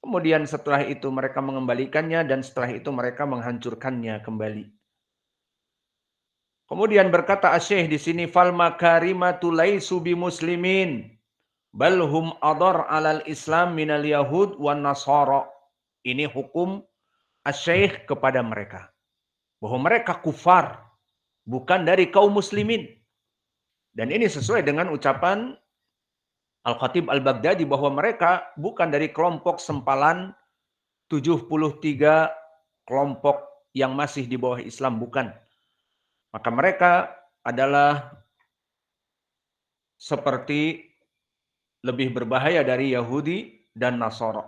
Kemudian setelah itu mereka mengembalikannya dan setelah itu mereka menghancurkannya kembali. Kemudian berkata Asy-Syaikh di sini fal makarimatu laisu bimuslimin bal hum adar 'alal Islam minal yahud wan nasara. Ini hukum Asy-Syaikh kepada mereka. Bahwa mereka kufar, bukan dari kaum muslimin. Dan ini sesuai dengan ucapan Al-Khatib Al-Baghdadi bahwa mereka bukan dari kelompok sempalan 73 kelompok yang masih di bawah Islam, bukan. Maka mereka adalah seperti lebih berbahaya dari Yahudi dan Nasara.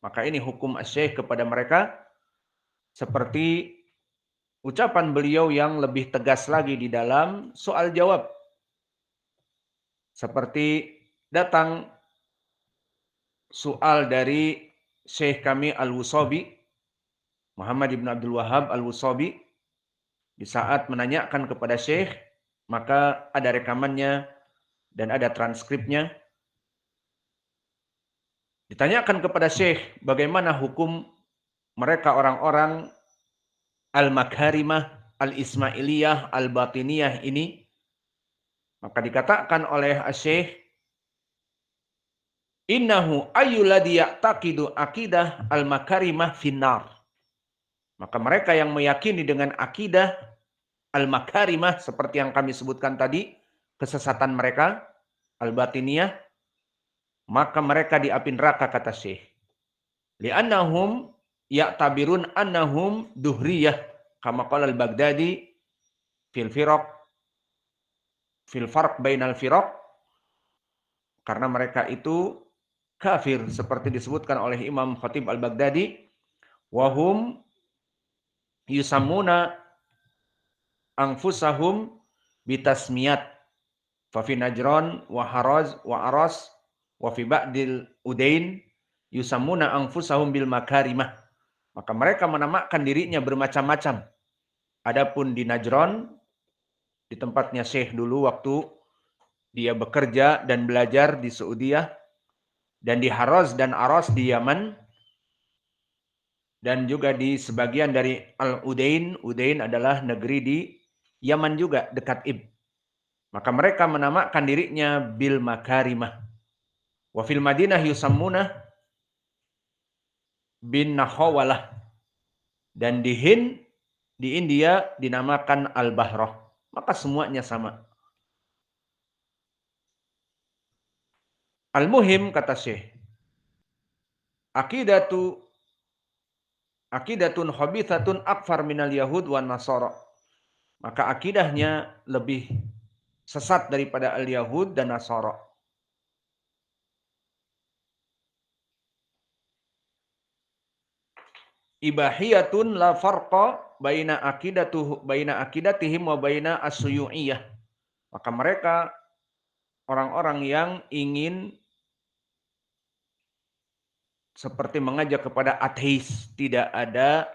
Maka ini hukum Asy-Syaikh kepada mereka seperti ucapan beliau yang lebih tegas lagi di dalam soal jawab. Seperti datang soal dari Syekh kami Al-Wusabi, Muhammad ibn Abdul Wahhab Al-Wusabi, di saat menanyakan kepada Syekh, maka ada rekamannya dan ada transkripnya. Ditanyakan kepada Syekh bagaimana hukum mereka orang-orang Al-Makharimah, Al-Ismailiyah, Al-Batiniyah ini. Maka dikatakan oleh Syekh, innahu ayyuladhi ya'taqidu aqidah al-makarimah finnar. Maka mereka yang meyakini dengan akidah al-makarimah seperti yang kami sebutkan tadi, kesesatan mereka, al-batiniyah, maka mereka di api neraka kata Syekh. Li'annahum ya'tabirun annahum duhriyah kama qala al-Baghdadi fil farq bainal firaq, karena mereka itu kafir seperti disebutkan oleh Imam Khatib Al-Baghdadi, wahum yusammuna anfusahum bitasmiyat fa fi Najran wa Haraz wa Aras wa fi ba'dil Udain yusammuna anfusahum bil makarimah. Maka mereka menamakan dirinya bermacam-macam. Adapun di Najran, di tempatnya Syekh dulu waktu dia bekerja dan belajar di Saudiah, dan di Haraz dan Aras di Yaman, dan juga di sebagian dari Al-Udain. Udain adalah negeri di Yaman juga, dekat Ib. Maka mereka menamakan dirinya bil makarimah. Wa fil Madinah yusammuna bin Nahawalah. Dan di Hind, di India dinamakan Al-Bahrah. Maka semuanya sama. Al-Muhim kata Syekh, akidatun khabithatun akfar minal yahud wan nasara. Maka akidahnya lebih sesat daripada al-Yahud dan Nasara. Ibahiyatun la farqa baina akidatihim wa baina as-suyu'iyah. Maka mereka orang-orang yang ingin seperti mengajak kepada ateis, tidak ada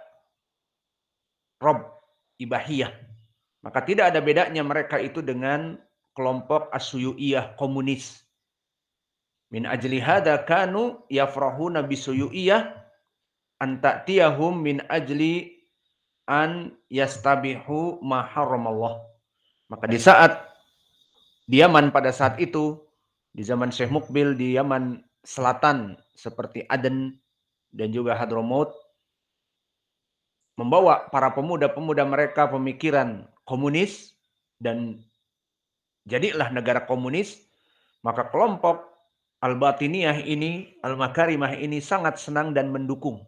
Rob, ibahiyah. Maka tidak ada bedanya mereka itu dengan kelompok as-suyu'iyah, komunis. Min ajli hadza kanu yafrahuna bisuyu'iyah an ta'tiyahum min ajli an yastabihu ma haramallah. Maka di saat di Yaman pada saat itu, di zaman Syekh Mukbil di Yaman Selatan seperti Aden dan juga Hadramaut, membawa para pemuda-pemuda mereka pemikiran komunis dan jadilah negara komunis, maka kelompok Al-Batiniyah ini, Al-Makarimah ini sangat senang dan mendukung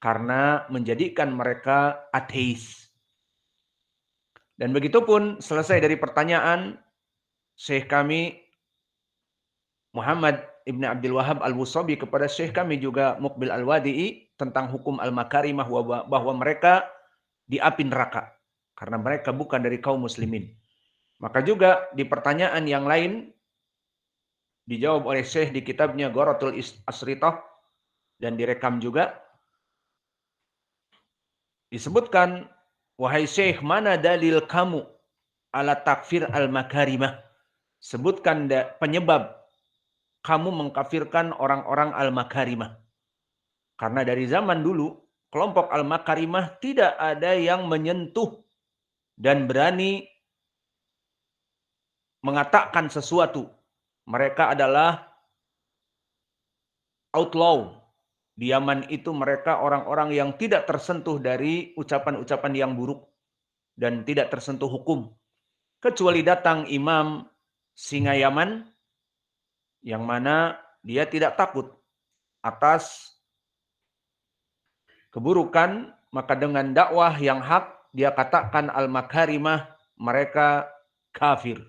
karena menjadikan mereka ateis. Dan begitu pun selesai dari pertanyaan Syekh kami Muhammad Ibn Abdul Wahhab Al-Wusabi kepada Syekh kami juga Muqbil Al-Wadi'i tentang hukum Al-Makarimah, bahwa mereka di api neraka karena mereka bukan dari kaum muslimin. Maka juga di pertanyaan yang lain dijawab oleh Syekh di kitabnya Gharatul Asritah dan direkam juga, disebutkan, wahai Syekh, mana dalil kamu ala takfir al-makarimah? Sebutkan penyebab kamu mengkafirkan orang-orang al-makarimah. Karena dari zaman dulu, kelompok Al-Makarimah tidak ada yang menyentuh dan berani mengatakan sesuatu. Mereka adalah outlaw. Di Yaman itu mereka orang-orang yang tidak tersentuh dari ucapan-ucapan yang buruk dan tidak tersentuh hukum. Kecuali datang Imam Singa Yaman yang mana dia tidak takut atas keburukan, maka dengan dakwah yang hak dia katakan al-makarimah mereka kafir.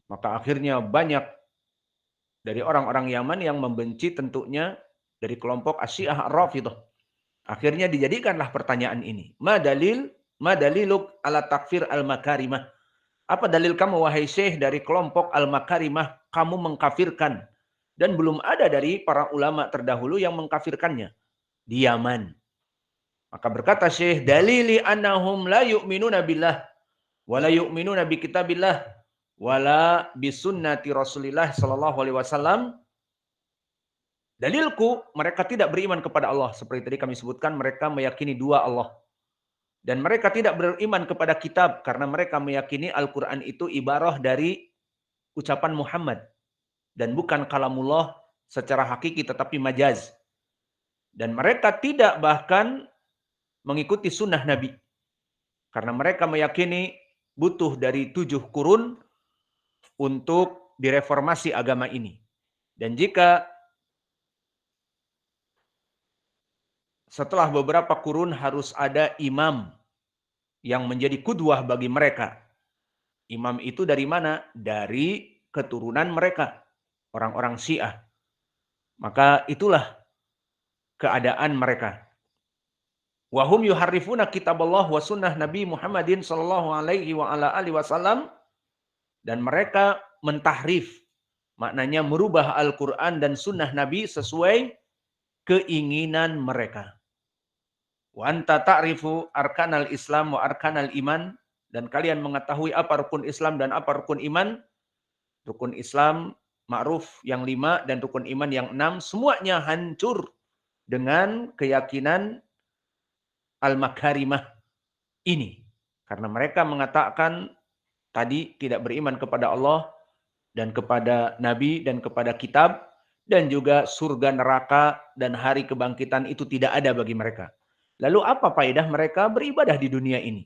Maka akhirnya banyak dari orang-orang Yaman yang membenci tentunya dari kelompok Asyiah Ar-Rafidhah. Akhirnya dijadikanlah pertanyaan ini. Ma daliluk ala takfir al-makarimah? Apa dalil kamu wahai Syekh dari kelompok al-makarimah kamu mengkafirkan? Dan belum ada dari para ulama terdahulu yang mengkafirkannya di Yaman. Maka berkata Syekh, dalili annahum la yu'minuna billah wa la yu'minuna bi kitabillah wala bi sunnati Rasulillah sallallahu alaihi wasallam. Dalilku, mereka tidak beriman kepada Allah. Seperti tadi kami sebutkan, mereka meyakini dua Allah. Dan mereka tidak beriman kepada kitab, karena mereka meyakini Al-Quran itu ibarah dari ucapan Muhammad. Dan bukan kalamullah secara hakiki, tetapi majaz. Dan mereka tidak bahkan mengikuti sunnah Nabi. Karena mereka meyakini butuh dari 7 kurun untuk direformasi agama ini. Dan jika setelah beberapa kurun harus ada imam yang menjadi kudwah bagi mereka. Imam itu dari mana? Dari keturunan mereka, orang-orang Syiah. Maka itulah keadaan mereka. Wahum yuharrifuna kitaballah wa sunnah Nabi Muhammadin sallallahu alaihi wa ala alihi wasallam, dan mereka mentahrif, maknanya merubah Al-Quran dan sunnah Nabi sesuai keinginan mereka. Wa anta ta'rifu arkanal Islam wa arkanal iman, dan kalian mengetahui apa rukun Islam dan apa rukun iman. Rukun Islam ma'ruf yang 5 dan rukun iman yang 6, semuanya hancur dengan keyakinan al-makarimah ini. Karena mereka mengatakan tadi tidak beriman kepada Allah dan kepada Nabi dan kepada kitab, dan juga surga neraka dan hari kebangkitan itu tidak ada bagi mereka. Lalu apa faedah mereka beribadah di dunia ini?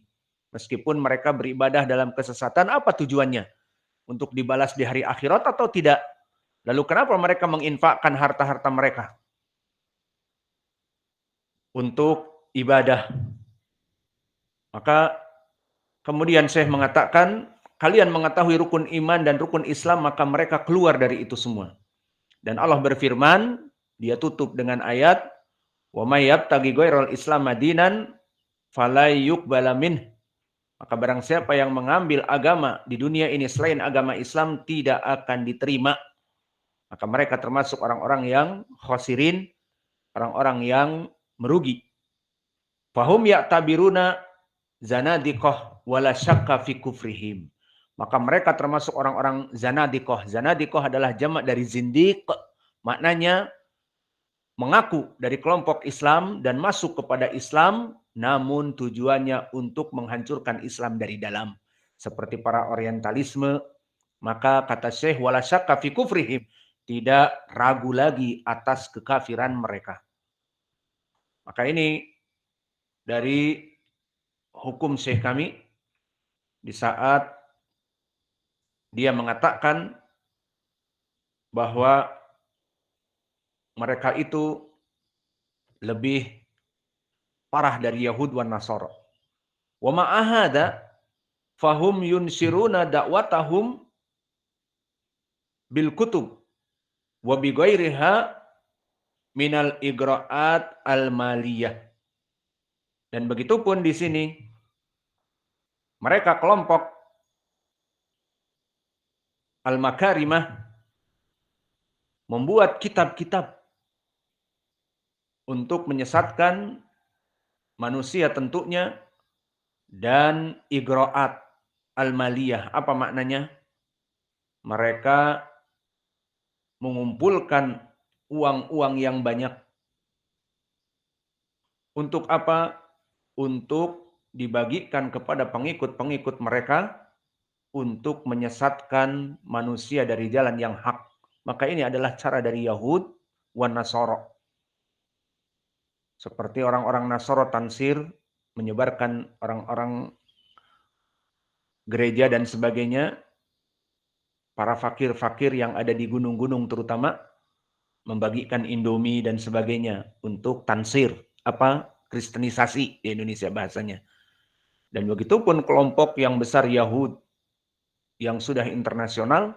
Meskipun mereka beribadah dalam kesesatan, apa tujuannya? Untuk dibalas di hari akhirat atau tidak? Lalu kenapa mereka menginfakkan harta-harta mereka untuk ibadah? Maka kemudian Syekh mengatakan, kalian mengetahui rukun iman dan rukun Islam, maka mereka keluar dari itu semua. Dan Allah berfirman, dia tutup dengan ayat, wa may yabtaghi ghairal Islam madinan falay yuqbala minh. Maka barang siapa yang mengambil agama di dunia ini selain agama Islam tidak akan diterima. Maka mereka termasuk orang-orang yang khosirin, orang-orang yang merugi. Fahum ya'tabiruna zanadiqah wala syakka fi kufrihim. Maka mereka termasuk orang-orang zanadiqah. Zanadiqah adalah jamak dari zindiq, maknanya mengaku dari kelompok Islam dan masuk kepada Islam, namun tujuannya untuk menghancurkan Islam dari dalam. Seperti para orientalisme, maka kata Syekh, wala syakka fi kufrihim, tidak ragu lagi atas kekafiran mereka. Maka ini dari hukum Syekh kami di saat dia mengatakan bahwa mereka itu lebih parah dari Yahud wan Nasara. Wa ma'ahada fahum yunsiruna da'watahum bil kutub wa bi ghairiha minal igra'at al maliyah. Dan begitu pun di sini mereka kelompok al-makarimah membuat kitab-kitab untuk menyesatkan manusia tentunya, dan igra'at al-maliyah. Apa maknanya? Mereka mengumpulkan uang-uang yang banyak Untuk apa? Untuk dibagikan kepada pengikut-pengikut mereka untuk menyesatkan manusia dari jalan yang hak. Maka ini adalah cara dari Yahud wan Nasara. Seperti orang-orang Nasara tansir, menyebarkan orang-orang gereja dan sebagainya, para fakir-fakir yang ada di gunung-gunung terutama, membagikan Indomie dan sebagainya untuk tansir, kristenisasi di Indonesia bahasanya. Dan begitupun kelompok yang besar Yahud yang sudah internasional,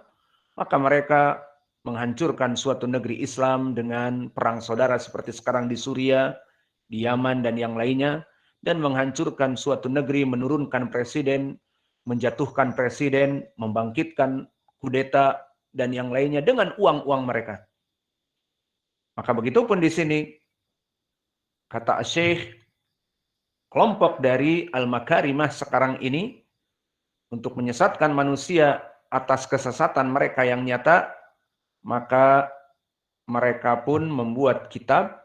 maka mereka menghancurkan suatu negeri Islam dengan perang saudara seperti sekarang di Suriah, di Yaman dan yang lainnya, dan menghancurkan suatu negeri, menurunkan presiden, menjatuhkan presiden, membangkitkan kudeta dan yang lainnya dengan uang-uang mereka. Maka begitupun di sini kata Syekh, kelompok dari Al-Makarimah sekarang ini untuk menyesatkan manusia atas kesesatan mereka yang nyata, maka mereka pun membuat kitab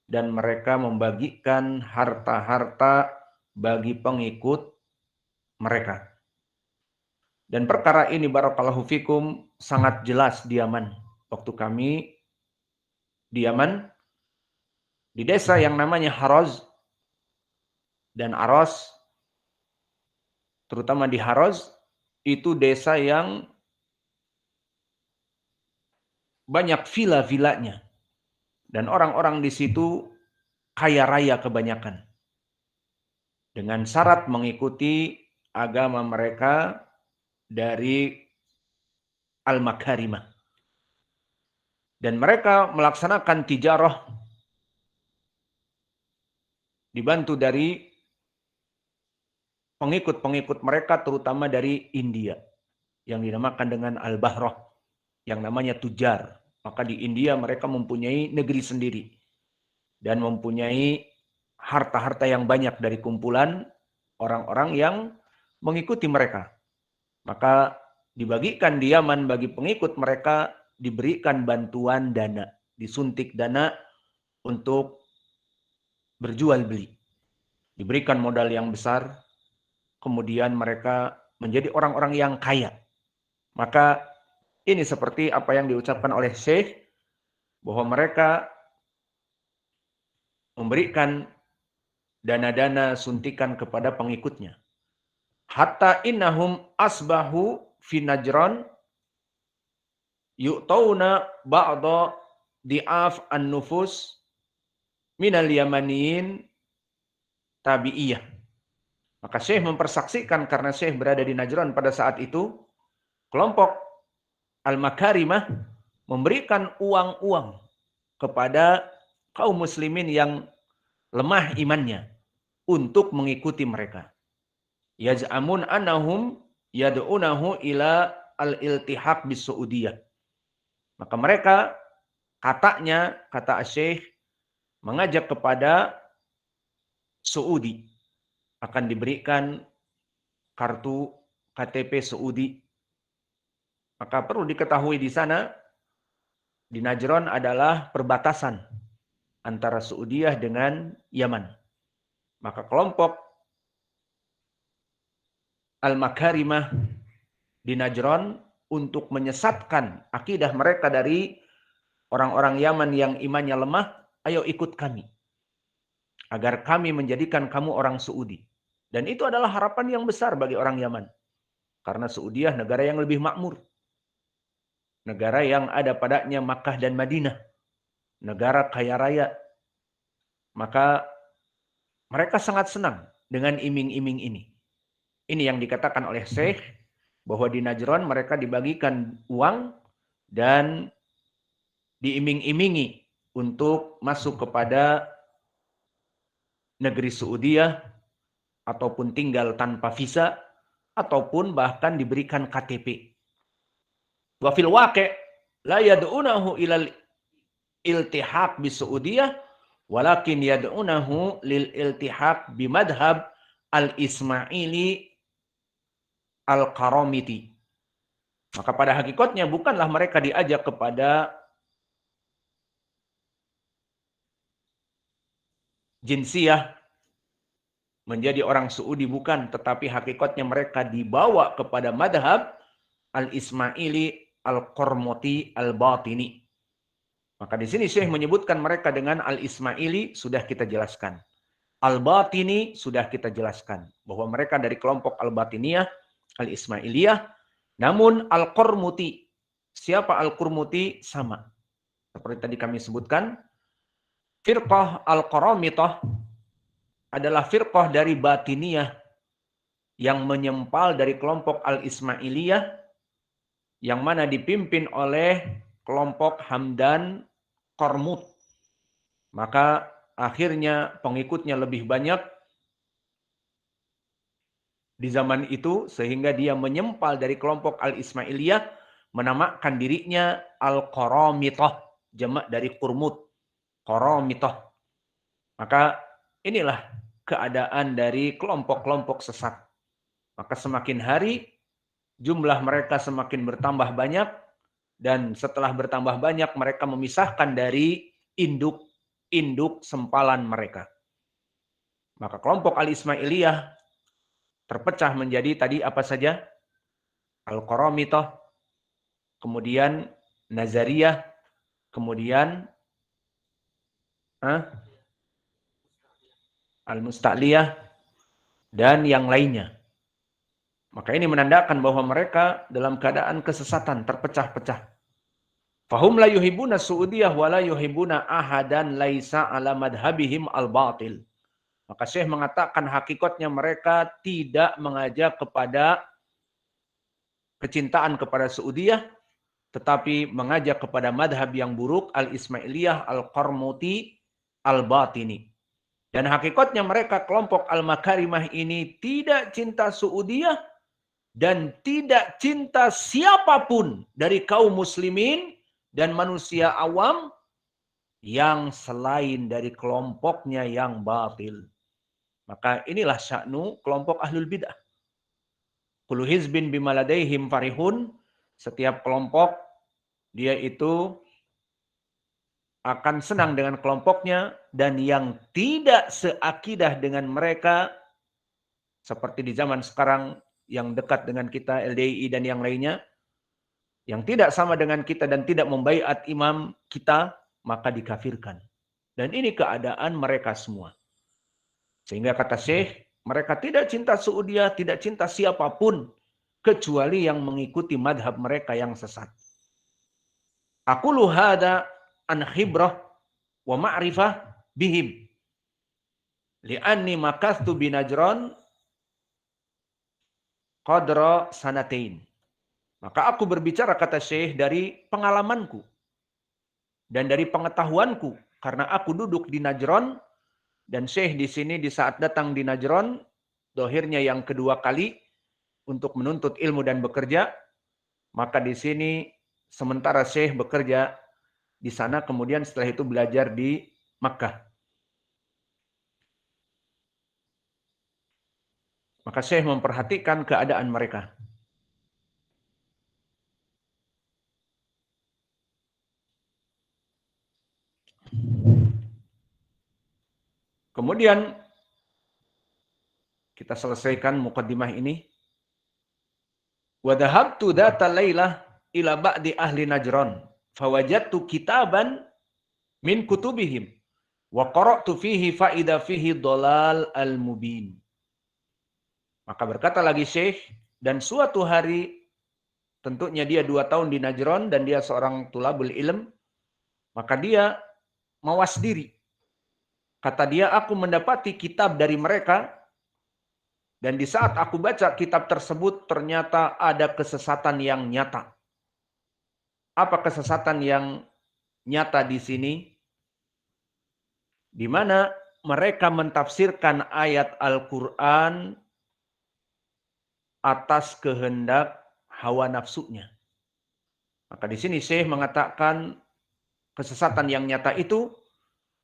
dan mereka membagikan harta-harta bagi pengikut mereka. Dan perkara ini barakallahu fikum sangat jelas di Yaman. Waktu kami di Yaman, di desa yang namanya Haraz dan Aros, terutama di Haraz, itu desa yang banyak villa-villanya. Dan orang-orang di situ kaya raya kebanyakan. Dengan syarat mengikuti agama mereka dari Al-Makarimah. Dan mereka melaksanakan tijarah dibantu dari pengikut-pengikut mereka terutama dari India yang dinamakan dengan Al-Bahrah yang namanya tujar. Maka di India mereka mempunyai negeri sendiri dan mempunyai harta-harta yang banyak dari kumpulan orang-orang yang mengikuti mereka. Maka dibagikan di Yaman bagi pengikut mereka, diberikan bantuan dana, disuntik dana untuk berjual beli. Diberikan modal yang besar, kemudian mereka menjadi orang-orang yang kaya. Maka ini seperti apa yang diucapkan oleh Syekh, bahwa mereka memberikan dana-dana suntikan kepada pengikutnya. Hatta innahum asbahu fi Najran yu'tauna ba'da di'af an-nufus minal yamaniyin tabi'iyah. Maka Syekh mempersaksikan karena Syekh berada di Najran pada saat itu, kelompok Al-Makarimah memberikan uang-uang kepada kaum muslimin yang lemah imannya untuk mengikuti mereka. Yaz'amun annahum yad'unahu ila al-iltihaq bis Saudiyah. Maka mereka kata Syekh mengajak kepada Saudi akan diberikan kartu KTP Saudi. Maka perlu diketahui di sana di Najran adalah perbatasan antara Saudiyah dengan Yaman. Maka kelompok Al-Makarimah di Najran untuk menyesatkan akidah mereka dari orang-orang Yaman yang imannya lemah, ayo ikut kami. Agar kami menjadikan kamu orang Saudi. Dan itu adalah harapan yang besar bagi orang Yaman. Karena Saudiyah negara yang lebih makmur. Negara yang ada padanya Makkah dan Madinah. Negara kaya raya. Maka mereka sangat senang dengan iming-iming ini. Ini yang dikatakan oleh Syekh, bahwa di Najran mereka dibagikan uang dan diiming-imingi untuk masuk kepada negeri Saudiyah, ataupun tinggal tanpa visa, ataupun bahkan diberikan KTP. Wa fil waqi' la yad'unahu ilal iltihaq bis Saudiyah, walakin yad'unahu lil iltihaq bi madhab al-Ismaili al-Qaramiti. Maka pada hakikatnya bukanlah mereka diajak kepada jinsiyah, menjadi orang Saudi bukan, tetapi hakikatnya mereka dibawa kepada madhab al-Ismaili, al-Qormoti, al-Batini. Maka di sini Syekh menyebutkan mereka dengan al-Ismaili, sudah kita jelaskan. Al-Batini sudah kita jelaskan bahwa mereka dari kelompok al-Batiniyah, al-Ismailiyah. Namun al-Qormoti, siapa al-Qormoti? Sama seperti tadi kami sebutkan, firqah al-Qaramitah adalah firqah dari Batiniyah yang menyempal dari kelompok al-Ismailiyah yang mana dipimpin oleh kelompok Hamdan Qormut. Maka akhirnya pengikutnya lebih banyak di zaman itu sehingga dia menyempal dari kelompok al-Ismailiyah, menamakan dirinya al-Qaramitah, jamak dari Qurmut, Qaramitah. Maka inilah keadaan dari kelompok-kelompok sesat. Maka semakin hari jumlah mereka semakin bertambah banyak, dan setelah bertambah banyak mereka memisahkan dari induk sempalan mereka. Maka kelompok al-Ismailiyah terpecah menjadi tadi apa saja? Al-Qaramitah, kemudian Nazariyah, kemudian Al-Musta'liyah, dan yang lainnya. Maka ini menandakan bahwa mereka dalam keadaan kesesatan, terpecah-pecah. Fahum la yuhibbuna Su'udiyah wa la yuhibbuna ahadan laisa ala madhabihim al-batil. Maka Syekh mengatakan hakikatnya mereka tidak mengajak kepada kecintaan kepada Su'udiyah, tetapi mengajak kepada madhab yang buruk, al-Ismailiyah, al-Qarmuti, al-Batini. Dan hakikatnya mereka kelompok al-Makarimah ini tidak cinta Su'udiyah dan tidak cinta siapapun dari kaum muslimin dan manusia awam yang selain dari kelompoknya yang batil. Maka inilah sya'nu kelompok ahlul bid'ah. Kullu hizbin bima ladaihim farihun. Setiap kelompok dia itu akan senang dengan kelompoknya, dan yang tidak seakidah dengan mereka seperti di zaman sekarang yang dekat dengan kita LDI dan yang lainnya, yang tidak sama dengan kita dan tidak membaiat imam kita, maka dikafirkan. Dan ini keadaan mereka semua. Sehingga kata Syekh, mereka tidak cinta Su'udiyah, tidak cinta siapapun kecuali yang mengikuti madhab mereka yang sesat. Aqulu hada an khibrah wa ma'rifah bihim. Li'anni makastu binajran qadra sanatain. Maka aku berbicara, kata Syekh, dari pengalamanku dan dari pengetahuanku, karena aku duduk di Najran, dan Syekh di sini di saat datang di Najran, dohirnya yang kedua kali untuk menuntut ilmu dan bekerja, maka di sini sementara Syekh bekerja di sana, kemudian setelah itu belajar di Makkah. Maka Syekh memperhatikan keadaan mereka. Kemudian kita selesaikan muqaddimah ini. Wa dhahabtu dzata lailah ila ba'di ahli Najran, fawajadtu kitaban min kutubihim wa qara'tu fihi faida fihi dhalal al-mubin. Maka berkata lagi Syekh, dan suatu hari, tentunya dia 2 tahun di Najran dan dia seorang tulabul ilm, maka dia mawas diri. Kata dia, aku mendapati kitab dari mereka, dan di saat aku baca kitab tersebut ternyata ada kesesatan yang nyata. Apa kesesatan yang nyata di sini? Di mana mereka mentafsirkan ayat Al-Quran atas kehendak hawa nafsunya. Maka di sini Syekh mengatakan kesesatan yang nyata itu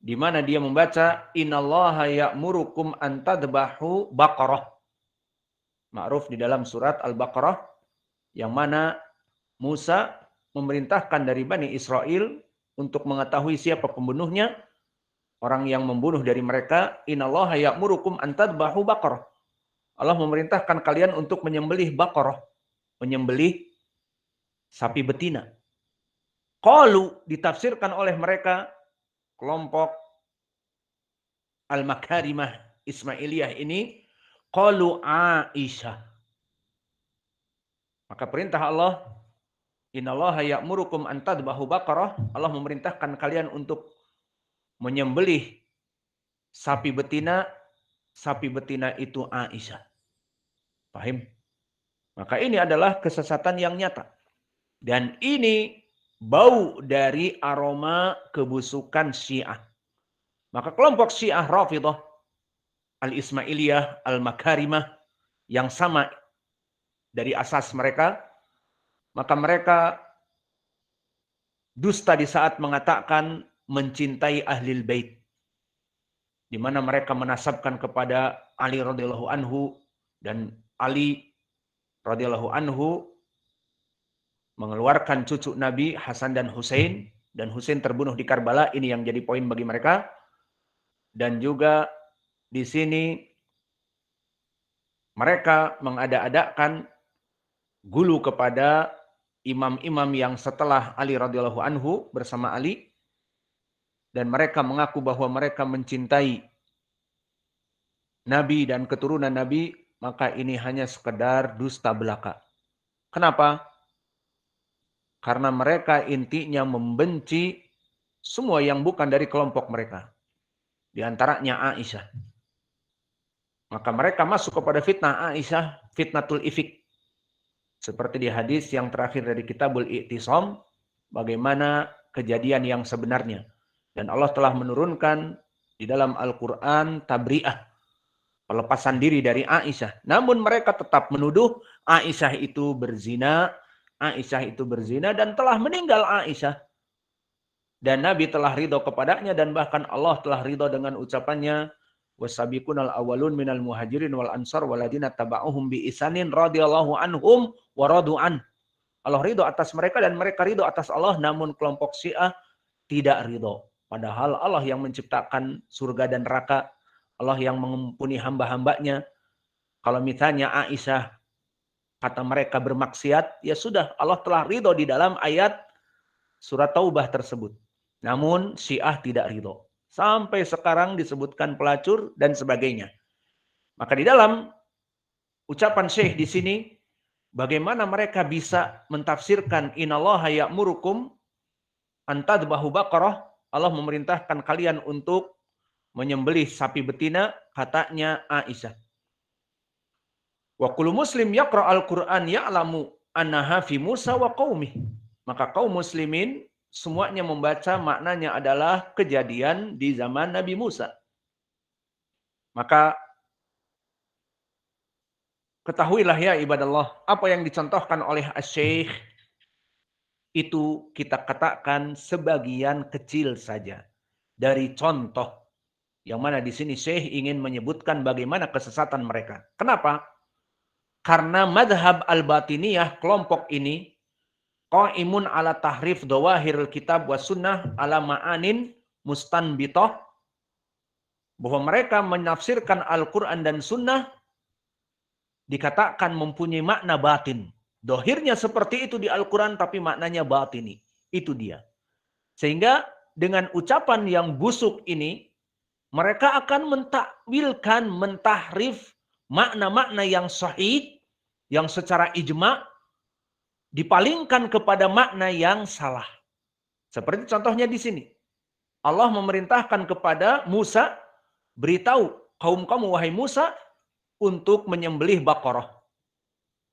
di mana dia membaca innallaha ya'murukum an tadbahu baqarah. Ma'ruf di dalam surat Al-Baqarah, yang mana Musa memerintahkan dari Bani Israel untuk mengetahui siapa pembunuhnya, orang yang membunuh dari mereka, innallaha ya'murukum an tadbahu baqarah. Allah memerintahkan kalian untuk menyembelih baqarah, menyembelih sapi betina. Qalu ditafsirkan oleh mereka kelompok Al-Makarimah Ismailiyah ini, qalu Aisyah. Maka perintah Allah, innallaha ya'murukum an tadbahu baqarah, Allah memerintahkan kalian untuk menyembelih sapi betina. Sapi betina itu Aisyah. Paham? Maka ini adalah kesesatan yang nyata. Dan ini bau dari aroma kebusukan Syiah. Maka kelompok Syiah Rafidhah, Al-Ismailiyah, Al-Makarimah, yang sama dari asas mereka, maka mereka dusta di saat mengatakan mencintai Ahlul Bait, di mana mereka menasabkan kepada Ali radhiyallahu anhu, dan Ali radhiyallahu anhu mengeluarkan cucu Nabi Hasan dan Husain, dan Husain terbunuh di Karbala. Ini yang jadi poin bagi mereka. Dan juga di sini mereka mengada-adakan gulu kepada imam-imam yang setelah Ali radhiyallahu anhu bersama Ali, dan mereka mengaku bahwa mereka mencintai Nabi dan keturunan Nabi, maka ini hanya sekedar dusta belaka. Kenapa? Karena mereka intinya membenci semua yang bukan dari kelompok mereka. Di antaranya Aisyah. Maka mereka masuk kepada fitnah Aisyah, fitnatul ifik. Seperti di hadis yang terakhir dari Kitabul I'tisam, bagaimana kejadian yang sebenarnya. Dan Allah telah menurunkan di dalam Al-Quran tabri'ah, pelepasan diri dari Aisyah. Namun mereka tetap menuduh Aisyah itu berzina, dan telah meninggal Aisyah. Dan Nabi telah ridho kepadanya, dan bahkan Allah telah ridho dengan ucapannya, wasabiqunal awwalun minal muhajirin wal ansar waladina taba'uhum bi isanin radhiyallahu anhum wa radu'an. Allah ridho atas mereka dan mereka ridho atas Allah, namun kelompok Syiah tidak ridho. Padahal Allah yang menciptakan surga dan neraka, Allah yang mengampuni hamba-hambanya. Kalau misalnya Aisyah kata mereka bermaksiat, ya sudah, Allah telah ridho di dalam ayat surat Taubah tersebut. Namun Syiah tidak ridho. Sampai sekarang disebutkan pelacur dan sebagainya. Maka di dalam ucapan Syekh di sini, bagaimana mereka bisa mentafsirkan innallaha ya'murukum an tadbahu baqarah, Allah memerintahkan kalian untuk menyembelih sapi betina, katanya Aisyah. Wa kullu muslim yaqra al-Qur'an ya'lamu annaha fi Musa wa qaumih. Maka kaum muslimin semuanya membaca maknanya adalah kejadian di zaman Nabi Musa. Maka ketahuilah ya ibadallah, apa yang dicontohkan oleh Asy-Syaikh itu kita katakan sebagian kecil saja dari contoh yang mana di sini Syekh ingin menyebutkan bagaimana kesesatan mereka. Kenapa? Karena madhab al-batiniyah, kelompok ini qaimun ala tahrif dawahiril kitab wa sunnah ala ma'anin mustanbitoh, bahwa mereka menafsirkan Al-Quran dan sunnah dikatakan mempunyai makna batin. Dohirnya seperti itu di Al-Quran, tapi maknanya batini. Itu dia. Sehingga dengan ucapan yang busuk ini, mereka akan mentakwilkan, mentahrif makna-makna yang sahih, yang secara ijma' dipalingkan kepada makna yang salah. Seperti contohnya di sini. Allah memerintahkan kepada Musa, beritahu kaum kamu wahai Musa untuk menyembelih Baqarah.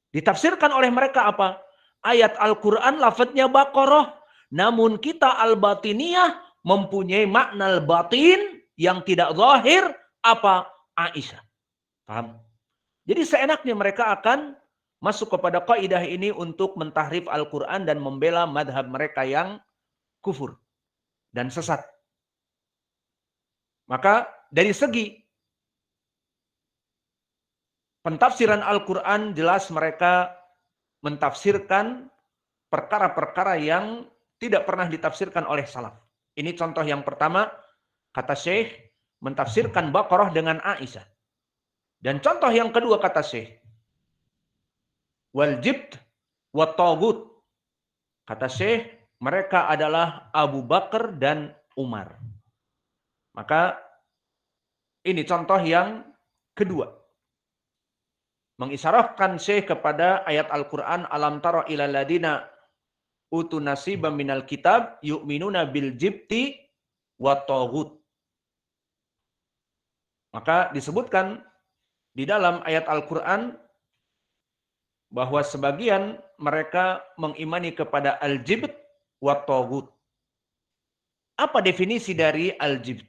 Ditafsirkan oleh mereka apa? Ayat Al-Quran lafadznya Baqarah. Namun kita al-batiniyah mempunyai makna al-batin yang tidak zahir apa? Aisyah. Paham? Jadi seenaknya mereka akan masuk kepada kaidah ini untuk mentahrif Al-Quran dan membela madhab mereka yang kufur dan sesat. Maka dari segi pentafsiran Al-Quran jelas mereka mentafsirkan perkara-perkara yang tidak pernah ditafsirkan oleh salaf. Ini contoh yang pertama, kata Syekh, mentafsirkan Baqarah dengan Aisyah. Dan contoh yang kedua kata Syekh, wal jibt wa tagut. Kata Syekh, mereka adalah Abu Bakar dan Umar. Maka ini contoh yang kedua. Mengisyaratkan Syekh kepada ayat Al-Quran, alam tara ilal ladina utu nasiban minal kitab yu'minuna bil jibti wa tagut. Maka disebutkan di dalam ayat Al-Quran bahwa sebagian mereka mengimani kepada al-jibt wa tagut. Apa definisi dari al-jibt?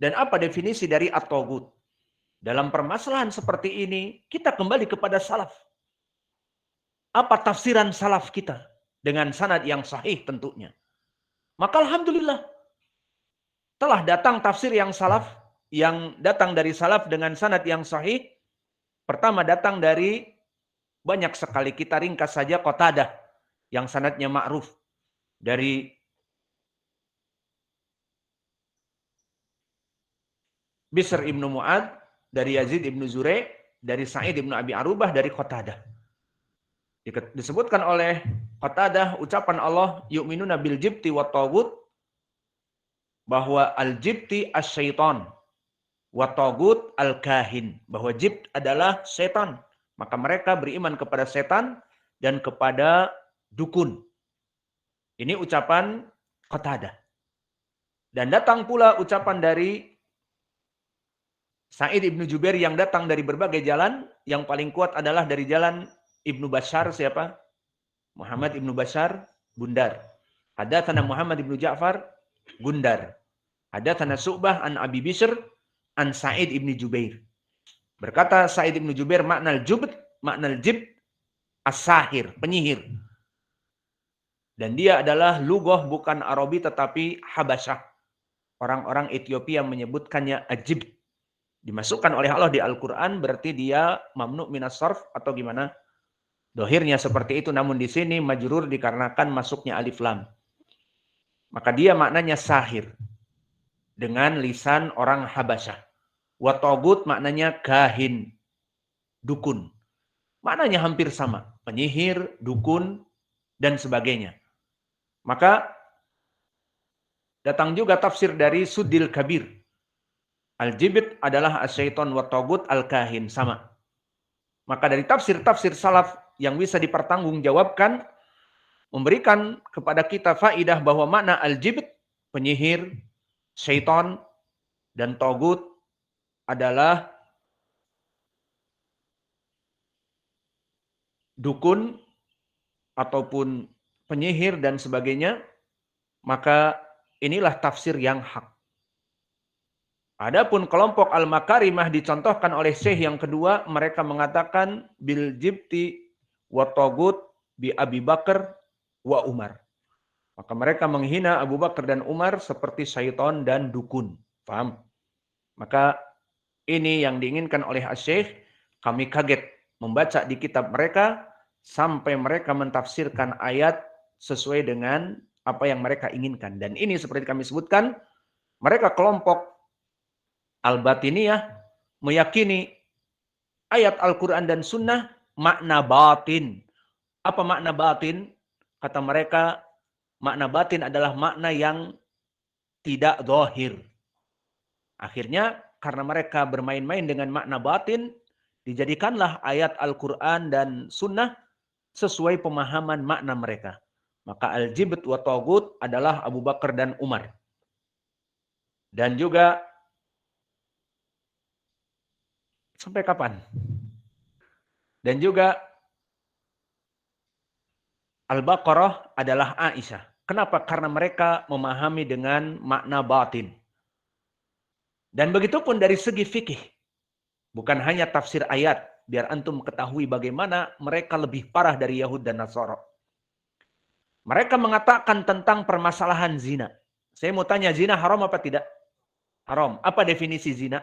Dan apa definisi dari at-tagut? Dalam permasalahan seperti ini, kita kembali kepada salaf. Apa tafsiran salaf kita? Dengan sanad yang sahih tentunya. Maka alhamdulillah, telah datang tafsir yang salaf, yang datang dari salaf dengan sanad yang sahih. Pertama datang dari, banyak sekali, kita ringkas saja, Qatadah, yang sanadnya ma'ruf. Dari Bisr ibnu Mu'ad, dari Yazid ibnu Zurei, dari Sa'id ibnu Abi Arubah, dari Qatadah. Disebutkan oleh Qatadah ucapan Allah, yu'minuna bil jibti wa tagut, bahwa al-jibti as-syaitan, wa tagut al-kahin, bahwa jibt adalah setan. Maka mereka beriman kepada setan dan kepada dukun. Ini ucapan Qatadah. Dan datang pula ucapan dari Sa'id ibnu Jubair yang datang dari berbagai jalan. Yang paling kuat adalah dari jalan Ibnu Bashar, siapa? Muhammad ibnu Bashar, Bundar. Hadatsana Muhammad ibnu Ja'far, Gundar. Hadatsana Su'bah an Abi Bishr an Sa'id ibnu Jubair. Berkata Sa'id ibnu Jubair, maknal jibt as-sahir, penyihir. Dan dia adalah lugoh, bukan Arabi tetapi Habasyah. Orang-orang Ethiopia menyebutkannya ajibt. Dimasukkan oleh Allah di Al-Quran, berarti dia mamnu minas sarf atau gimana? Dohirnya seperti itu, namun di sini majrur dikarenakan masuknya alif lam. Maka dia maknanya sahir. Dengan lisan orang Habasyah. Wa tagut maknanya kahin, dukun. Maknanya hampir sama. Penyihir, dukun, dan sebagainya. Maka datang juga tafsir dari Sudil Kabir. Al-jibt adalah asyaiton wa tagut al-kahin, sama. Maka dari tafsir-tafsir salaf yang bisa dipertanggungjawabkan, memberikan kepada kita faidah bahwa makna al-jibt, penyihir, syaiton, dan tagut adalah dukun ataupun penyihir dan sebagainya. Maka inilah tafsir yang hak. Adapun kelompok al-makarimah dicontohkan oleh Syekh yang kedua, mereka mengatakan bil jibti wa tagut bi Abi Bakar wa Umar. Maka mereka menghina Abu Bakar dan Umar seperti syaitan dan dukun. Paham? Maka ini yang diinginkan oleh Syekh. Kami kaget membaca di kitab mereka sampai mereka mentafsirkan ayat sesuai dengan apa yang mereka inginkan. Dan ini seperti kami sebutkan, mereka kelompok Al-Batiniyah meyakini ayat Al-Quran dan Sunnah makna batin. Apa makna batin? Kata mereka, makna batin adalah makna yang tidak zahir. Akhirnya karena mereka bermain-main dengan makna batin, dijadikanlah ayat Al-Quran dan Sunnah sesuai pemahaman makna mereka. Maka al-jibt wa tagut adalah Abu Bakar dan Umar. Dan juga sampai kapan? Dan juga Al-Baqarah adalah Aisyah. Kenapa? Karena mereka memahami dengan makna batin. Dan begitu pun dari segi fikih. Bukan hanya tafsir ayat. Biar antum ketahui bagaimana mereka lebih parah dari Yahud dan Nasara. Mereka mengatakan tentang permasalahan zina. Saya mau tanya, zina haram apa tidak? Haram. Apa definisi zina?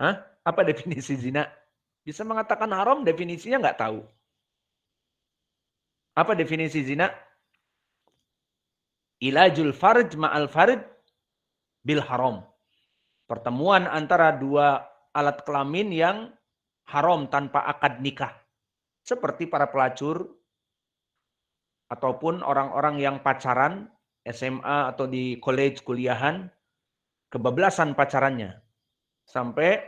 Hah? Apa definisi zina? Bisa mengatakan haram, definisinya nggak tahu. Apa definisi zina? Ilajul farj ma'al farj bil haram. Pertemuan antara dua alat kelamin yang haram tanpa akad nikah. Seperti para pelacur ataupun orang-orang yang pacaran SMA atau di college kuliahan, kebablasan pacarannya. Sampai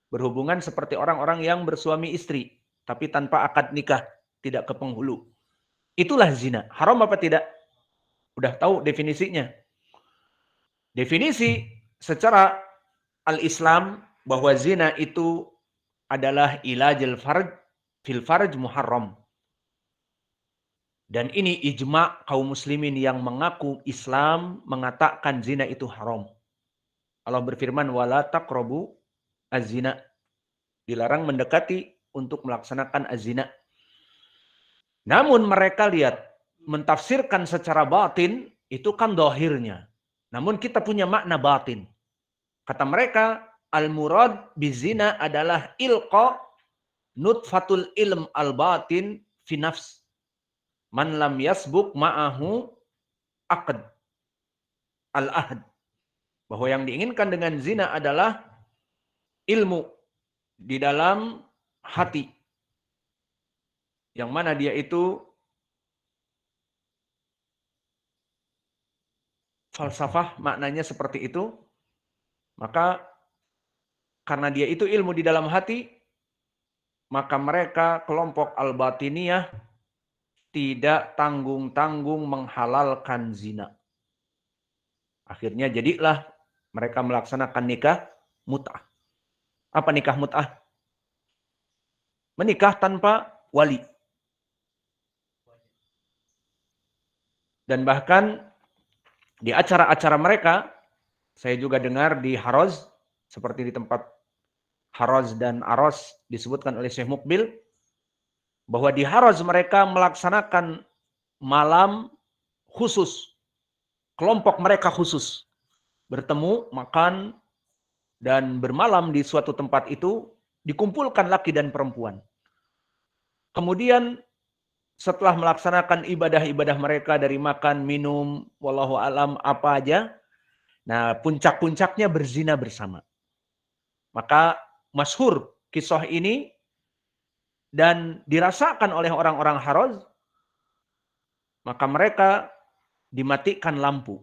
berhubungan seperti orang-orang yang bersuami istri, tapi tanpa akad nikah, tidak ke penghulu. Itulah zina. Haram apa tidak? Udah tahu definisinya. Definisi secara al-Islam bahwa zina itu adalah ilajul farj fil farj muharram. Dan ini ijma' kaum muslimin yang mengaku Islam mengatakan zina itu haram. Allah berfirman wala taqrabu az-zina. Dilarang mendekati untuk melaksanakan az-zina. Namun mereka lihat mentafsirkan secara batin itu kan dohirnya. Namun kita punya makna batin. Kata mereka, al-murad bizina adalah ilqa nutfatul ilm al-batin fi nafs. Man lam yasbuk ma'ahu aqd al-ahd. Bahwa yang diinginkan dengan zina adalah ilmu di dalam hati. Yang mana dia itu falsafah maknanya seperti itu. Maka karena dia itu ilmu di dalam hati, maka mereka kelompok al-batiniyah tidak tanggung-tanggung menghalalkan zina. Akhirnya jadilah mereka melaksanakan nikah mut'ah. Apa nikah mut'ah? Menikah tanpa wali. Dan bahkan di acara-acara mereka, saya juga dengar di Haroz, seperti di tempat Haroz dan Aros disebutkan oleh Syekh Mukbil, bahwa di Haroz mereka melaksanakan malam khusus. Kelompok mereka khusus. Bertemu, makan, dan bermalam di suatu tempat itu, dikumpulkan laki dan perempuan. Kemudian setelah melaksanakan ibadah-ibadah mereka dari makan, minum, wallahu alam, apa aja, nah puncak-puncaknya berzina bersama. Maka masyhur kisah ini dan dirasakan oleh orang-orang Haroz, maka mereka dimatikan lampu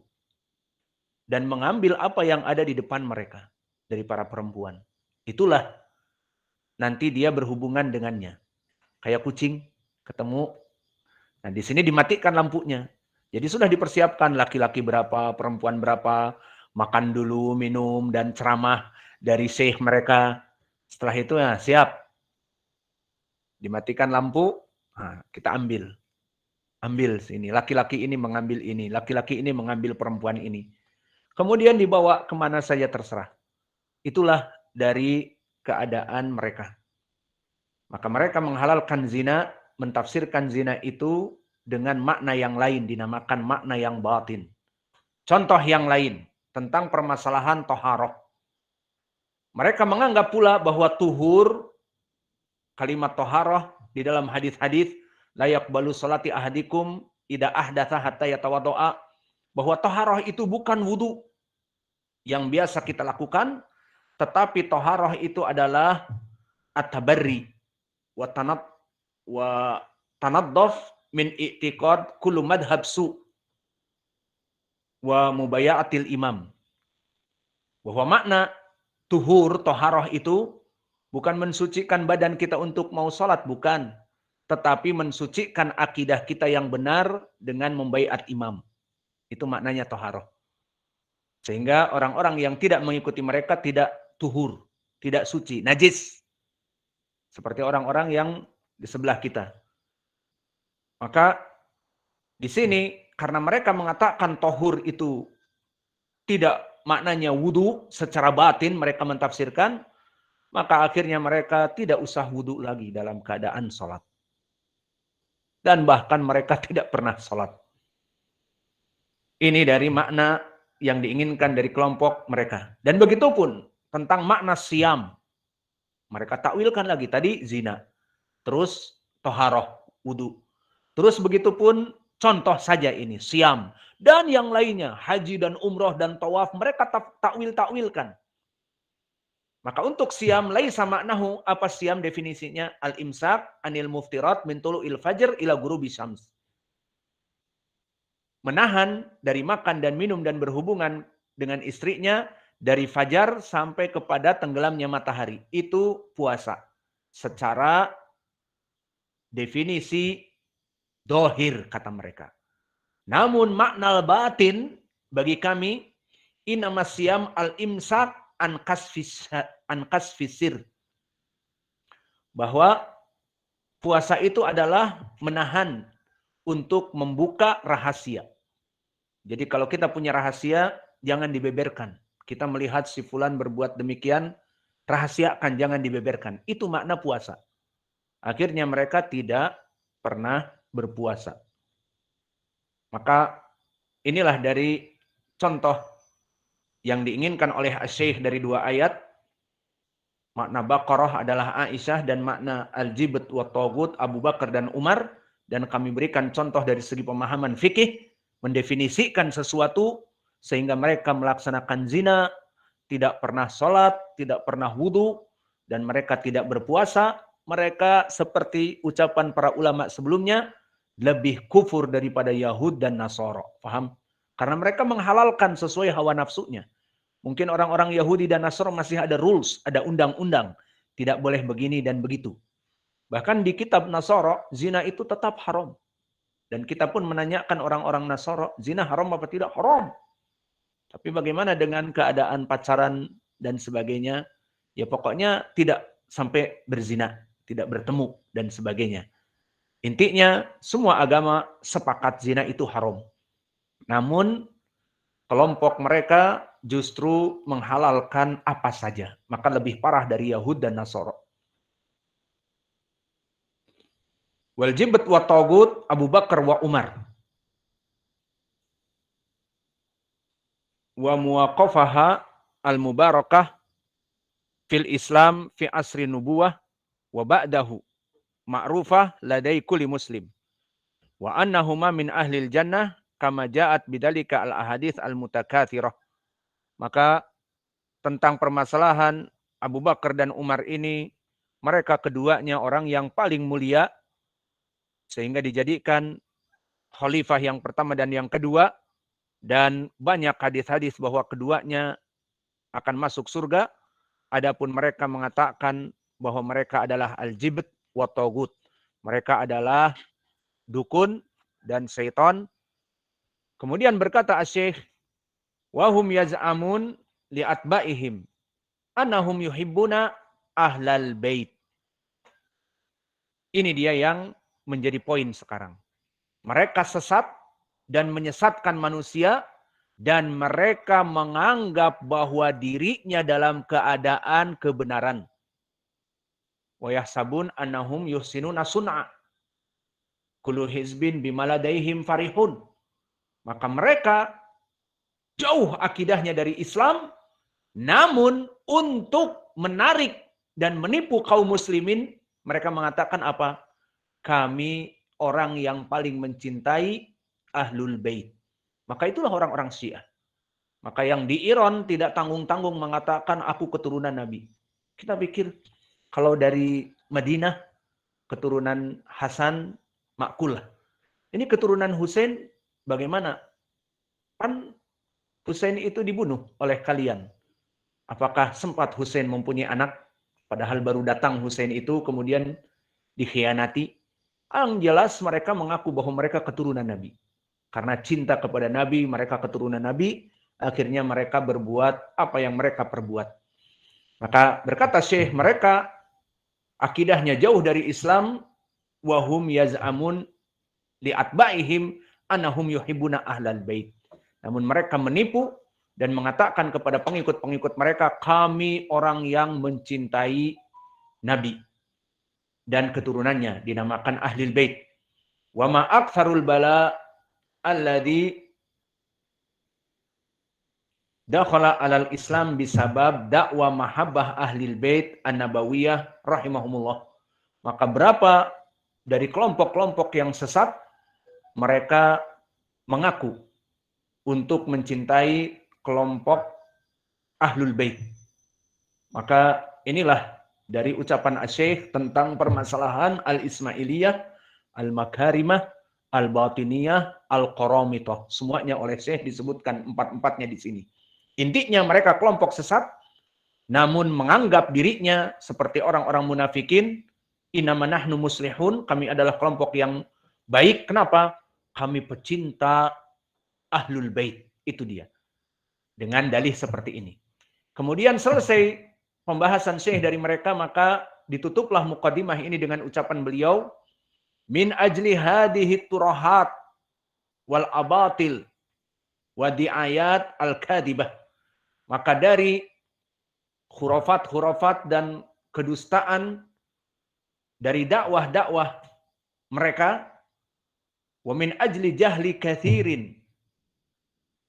dan mengambil apa yang ada di depan mereka dari para perempuan. Itulah nanti dia berhubungan dengannya. Kayak kucing ketemu. Nah, di sini dimatikan lampunya. Jadi sudah dipersiapkan laki-laki berapa, perempuan berapa, makan dulu, minum, dan ceramah dari syekh mereka. Setelah itu ya siap. Dimatikan lampu, nah, kita ambil. Ambil sini. Laki-laki ini mengambil ini. Laki-laki ini mengambil perempuan ini. Kemudian dibawa kemana saja terserah. Itulah dari keadaan mereka. Maka mereka menghalalkan zina, mentafsirkan zina itu dengan makna yang lain, dinamakan makna yang batin. Contoh yang lain tentang permasalahan toharoh. Mereka menganggap pula bahwa tuhur, kalimat toharoh di dalam hadis-hadis, layak balu salati ahadikum ida ahdatha hatta yatawadoa, bahwa toharoh itu bukan wudu yang biasa kita lakukan, tetapi toharoh itu adalah at-tabarri wa tanaddof min i'tiqad kullu madhab su wa mubaya'atil imam. Bahwa makna tuhur, toharoh itu bukan mensucikan badan kita untuk mau sholat, bukan. Tetapi mensucikan akidah kita yang benar dengan membaiat imam. Itu maknanya toharoh. Sehingga orang-orang yang tidak mengikuti mereka tidak tuhur, tidak suci, najis. Seperti orang-orang yang di sebelah kita. Maka di sini karena mereka mengatakan tohur itu tidak maknanya wudu, secara batin mereka mentafsirkan, maka akhirnya mereka tidak usah wudu lagi dalam keadaan sholat. Dan bahkan mereka tidak pernah sholat. Ini dari makna yang diinginkan dari kelompok mereka. Dan begitu pun tentang makna siam. Mereka takwilkan lagi. Tadi zina. Terus toharoh, wudu. Terus begitu pun Contoh saja ini, siam. Dan yang lainnya, haji dan umroh dan tawaf, mereka takwil-takwilkan. Maka untuk siam, laisa maknahu, apa siam definisinya? Al-imsak anil muftirat min tulu'il fajr ila ghurubi syams. Menahan dari makan dan minum dan berhubungan dengan istrinya dari fajar sampai kepada tenggelamnya matahari. Itu puasa. Secara definisi dohir, kata mereka. Namun makna batin bagi kami, inama siyam al-imsak an kasfisir. Bahwa puasa itu adalah menahan untuk membuka rahasia. Jadi kalau kita punya rahasia, jangan dibeberkan. Kita melihat si fulan berbuat demikian, rahasiakan, jangan dibeberkan. Itu makna puasa. Akhirnya mereka tidak pernah berpuasa. Maka inilah dari contoh yang diinginkan oleh Asy-Syaikh dari dua ayat. Makna Baqarah adalah Aisyah dan makna Al-Jibt wa Taghut Abu Bakar dan Umar. Dan kami berikan contoh dari segi pemahaman fikih, mendefinisikan sesuatu sehingga mereka melaksanakan zina, tidak pernah sholat, tidak pernah wudu, dan mereka tidak berpuasa. Mereka seperti ucapan para ulama sebelumnya, lebih kufur daripada Yahud dan Nasara. Paham? Karena mereka menghalalkan sesuai hawa nafsunya. Mungkin orang-orang Yahudi dan Nasara masih ada rules, ada undang-undang. Tidak boleh begini dan begitu. Bahkan di kitab Nasara, zina itu tetap haram. Dan kita pun menanyakan orang-orang Nasara, zina haram apa tidak? Haram. Tapi bagaimana dengan keadaan pacaran dan sebagainya? Ya pokoknya tidak sampai berzina, tidak bertemu dan sebagainya. Intinya semua agama sepakat zina itu haram. Namun kelompok mereka justru menghalalkan apa saja. Maka lebih parah dari Yahud dan Nasara. Wal jibt wa taghut Abu Bakar wa Umar. Wa muwaqafaha al-mubarakah fil Islam fi asri nubuwah wa ba'dahu ma'rufah ladai kulli muslim. Wa annahuma min ahlil jannah kama ja'at bidalika al-ahadits al-mutakatsirah. Maka tentang permasalahan Abu Bakar dan Umar ini, mereka keduanya orang yang paling mulia sehingga dijadikan khalifah yang pertama dan yang kedua, dan banyak hadis-hadis bahwa keduanya akan masuk surga. Adapun mereka mengatakan bahwa mereka adalah al-jibt wa taghut. Mereka adalah dukun dan syaitan. Kemudian berkata Asy-Syaikh, wa hum yaz'amun li atba'ihim annahum yuhibbuna ahlal bait. Ini dia yang menjadi poin sekarang. Mereka sesat dan menyesatkan manusia, dan mereka menganggap bahwa dirinya dalam keadaan kebenaran. Wa yahsabun annahum yuhsinuna sun'a. Kullu hizbin bima ladaihim farihun. Maka mereka jauh akidahnya dari Islam, namun untuk menarik dan menipu kaum muslimin, mereka mengatakan apa? Kami orang yang paling mencintai Ahlul Bait. Maka itulah orang-orang Syiah. Maka yang di Iran tidak tanggung-tanggung mengatakan aku keturunan Nabi. Kita pikir kalau dari Madinah keturunan Hasan makul. Ini keturunan Husain bagaimana? Kan Husain itu dibunuh oleh kalian. Apakah sempat Husain mempunyai anak? Padahal baru datang Husain itu kemudian dikhianati. Yang jelas mereka mengaku bahwa mereka keturunan Nabi. Karena cinta kepada Nabi, mereka keturunan Nabi. Akhirnya mereka berbuat apa yang mereka perbuat. Maka berkata Syekh, mereka akidahnya jauh dari Islam. Wahum yaz'amun li'atba'ihim annahum yuhibbuna ahlal bait. Namun mereka menipu dan mengatakan kepada pengikut-pengikut mereka, kami orang yang mencintai Nabi dan keturunannya, dinamakan ahlul bait. Wa ma aktsarul bala alladhi dakhala alal Islam bisabab dakwa mahabbah ahlil bait an-nabawiyah rahimahumullah. Maka berapa dari kelompok-kelompok yang sesat mereka mengaku untuk mencintai kelompok Ahlul Bait. Maka inilah dari ucapan Asy-Syaikh tentang permasalahan Al-Ismailiyah, Al-Makarimah, Al-Batiniyah, Al-Qaramithah. Semuanya oleh Syekh disebutkan empat-empatnya di sini. Intinya mereka kelompok sesat, namun menganggap dirinya seperti orang-orang munafikin, innama nahnu muslihun, kami adalah kelompok yang baik. Kenapa? Kami pecinta Ahlul Bait. Itu dia. Dengan dalih seperti ini. Kemudian selesai pembahasan Syekh dari mereka, maka ditutuplah muqaddimah ini dengan ucapan beliau, min ajli hadhihi turahat wal abatil wa diayat al-kadibah. Maka dari khurafat-khurafat dan kedustaan dari dakwah-dakwah mereka, wa min ajli jahli kathirin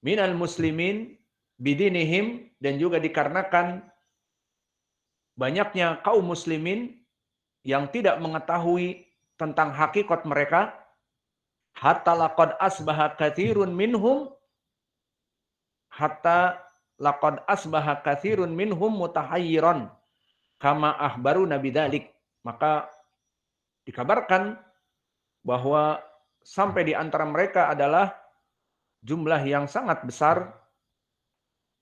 minal muslimin bidinihim, dan juga dikarenakan banyaknya kaum muslimin yang tidak mengetahui tentang hakikat mereka, hatta laqad asbaha katsirun minhum mutahayyiran kama ahbaru nabi dalik. Maka dikabarkan bahwa sampai di antara mereka adalah jumlah yang sangat besar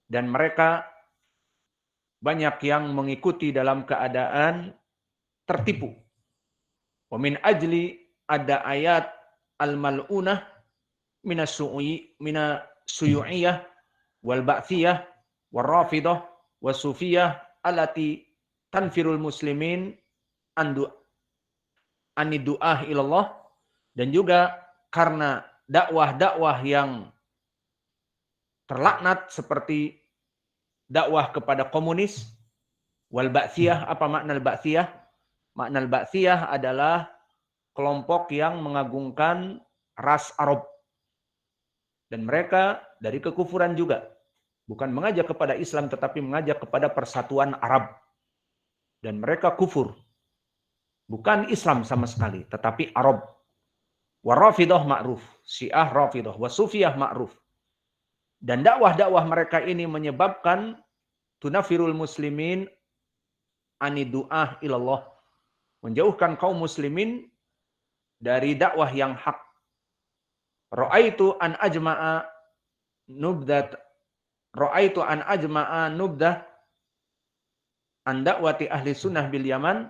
dan mereka banyak yang mengikuti dalam keadaan tertipu. Wa min ajli ada ayat al-mal'unah minasuyu'iyah wal ba'thiyah wal rafidah wal sufiyah alati tanfirul muslimin anidu'ah ilallah, dan juga karena dakwah-dakwah yang terlaknat seperti dakwah kepada komunis, wal ba'thiyah. Apa makna al-ba'thiyah? Makna al-ba'thiyah adalah kelompok yang mengagungkan ras Arab. Dan mereka dari kekufuran juga. Bukan mengajak kepada Islam, tetapi mengajak kepada persatuan Arab. Dan mereka kufur. Bukan Islam sama sekali, tetapi Arab. Warafidah ma'ruf. Syiah Rafidah. Wasufiyah ma'ruf. Dan dakwah-dakwah mereka ini menyebabkan tunafirul muslimin anidu'ah ilallah. Menjauhkan kaum muslimin dari dakwah yang hak. Ra'aitu an ajma'a nubdah an dakwati ahli sunnah bil Yaman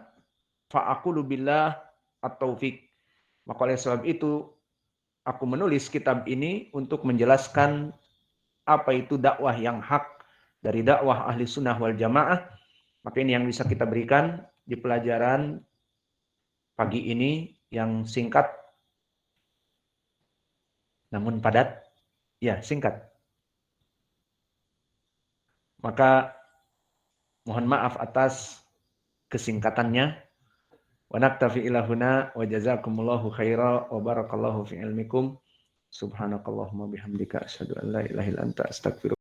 fa'aqulu billah at-taufiq. Maka oleh sebab itu aku menulis kitab ini untuk menjelaskan apa itu dakwah yang hak dari dakwah ahli sunnah wal jamaah. Maka ini yang bisa kita berikan di pelajaran pagi ini yang singkat namun padat. Ya, singkat. Maka mohon maaf atas kesingkatannya. Wa naktafi ila huna wa jazakumullahu khaira wa barakallahu fi ilmikum. Subhanakallahumma bihamdika asyhadu an la ilaha illa anta astaghfiruka